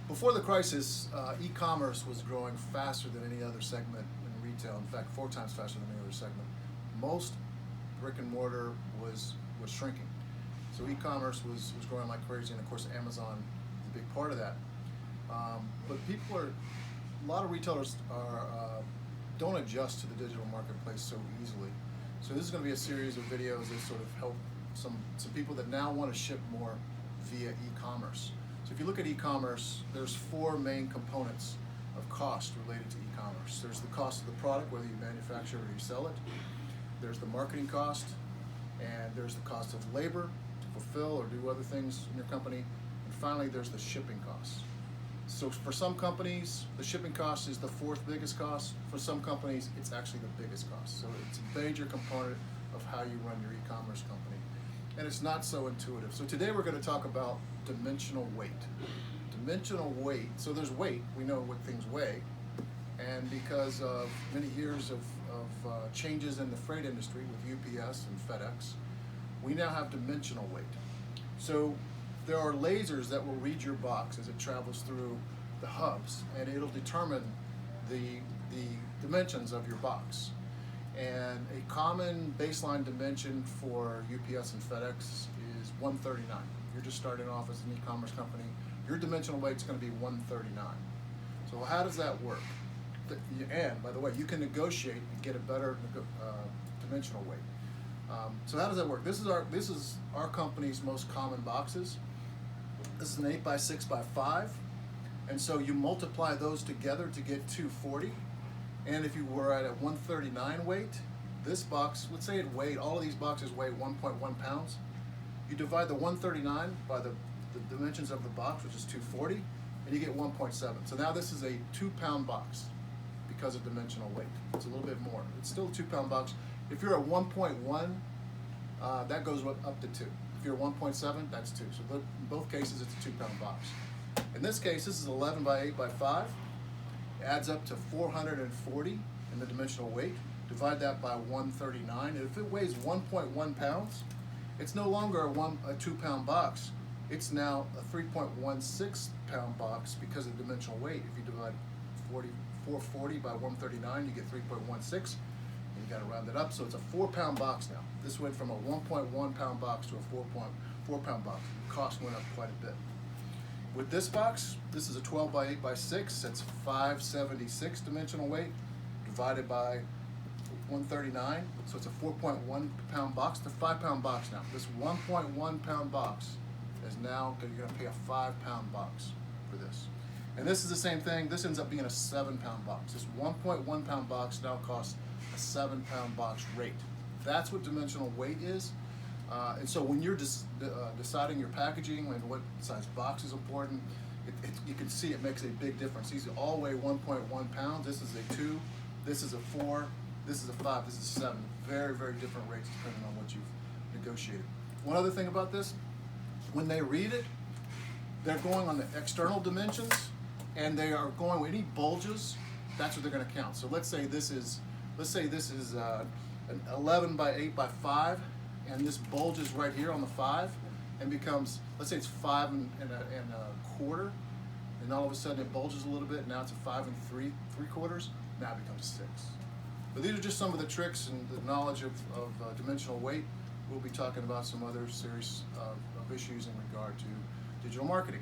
Before the crisis, e-commerce was growing faster than any other segment in retail. In fact, 4 times faster than any other segment. Most brick and mortar was shrinking. So e-commerce was growing like crazy, and of course Amazon is a big part of that. But a lot of retailers don't adjust to the digital marketplace so easily. So this is going to be a series of videos that sort of help some people that now want to ship more via e-commerce. So if you look at e-commerce, there's 4 main components of cost related to e-commerce. There's the cost of the product, whether you manufacture it or you sell it. There's the marketing cost, and there's the cost of labor to fulfill or do other things in your company. And finally, there's the shipping costs. So for some companies, the shipping cost is the 4th biggest cost. For some companies, it's actually the biggest cost. So it's a major component of how you run your e-commerce company. And it's not so intuitive. So today we're going to talk about dimensional weight. Dimensional weight, so there's weight, we know what things weigh, and because of many years of changes in the freight industry with UPS and FedEx, we now have dimensional weight. So there are lasers that will read your box as it travels through the hubs, and it'll determine the dimensions of your box. And a common baseline dimension for UPS and FedEx is 139. If you're just starting off as an e-commerce company, your dimensional weight is going to be 139. So how does that work? And by the way, you can negotiate and get a better dimensional weight. So how does that work? This is our company's most common boxes. This is an 8x6x5, and so you multiply those together to get 240. And if you were at a 139 weight, this box, let's say it weighed, all of these boxes weigh 1.1 pounds. You divide the 139 by the dimensions of the box, which is 240, and you get 1.7. So now this is a 2-pound box because of dimensional weight. It's a little bit more. It's still a 2-pound box. If you're at 1.1, that goes up to 2. If you're 1.7, that's 2. So in both cases, it's a 2-pound box. In this case, this is 11 by 8 by 5. It adds up to 440 in the dimensional weight. Divide that by 139, and if it weighs 1.1 pounds, it's no longer a 2-pound box. It's now a 3.16 pound box because of dimensional weight. If you divide 440 by 139, you get 3.16. And you got to round it up, so it's a 4-pound box now. This went from a 1.1 pound box to a 4.4 pound box. The cost went up quite a bit. With this box, this is a 12 by 8 by 6. That's 576 dimensional weight divided by 139. So it's a 4.1 pound box. It's a 5-pound box now. This 1.1 pound box is now, you're going to pay a 5-pound box for this. And this is the same thing. This ends up being a 7-pound box. This 1.1 pound box now costs a 7-pound box rate. That's what dimensional weight is. And so when you're deciding your packaging and what size box is important, you can see it makes a big difference. These all weigh 1.1 pounds. This is a 2, this is a 4, this is a 5, this is a 7. Very, very different rates depending on what you've negotiated. One other thing about this, when they read it, they're going on the external dimensions, and they are going with any bulges. That's what they're going to count. So let's say this is an 11 by 8 by 5. And this bulges right here on the 5 and becomes, let's say it's 5 and a quarter, and all of a sudden it bulges a little bit. Now it's a 5 and 3/4. Now it becomes 6. But these are just some of the tricks and the knowledge of dimensional weight. We'll be talking about some other series of issues in regard to digital marketing.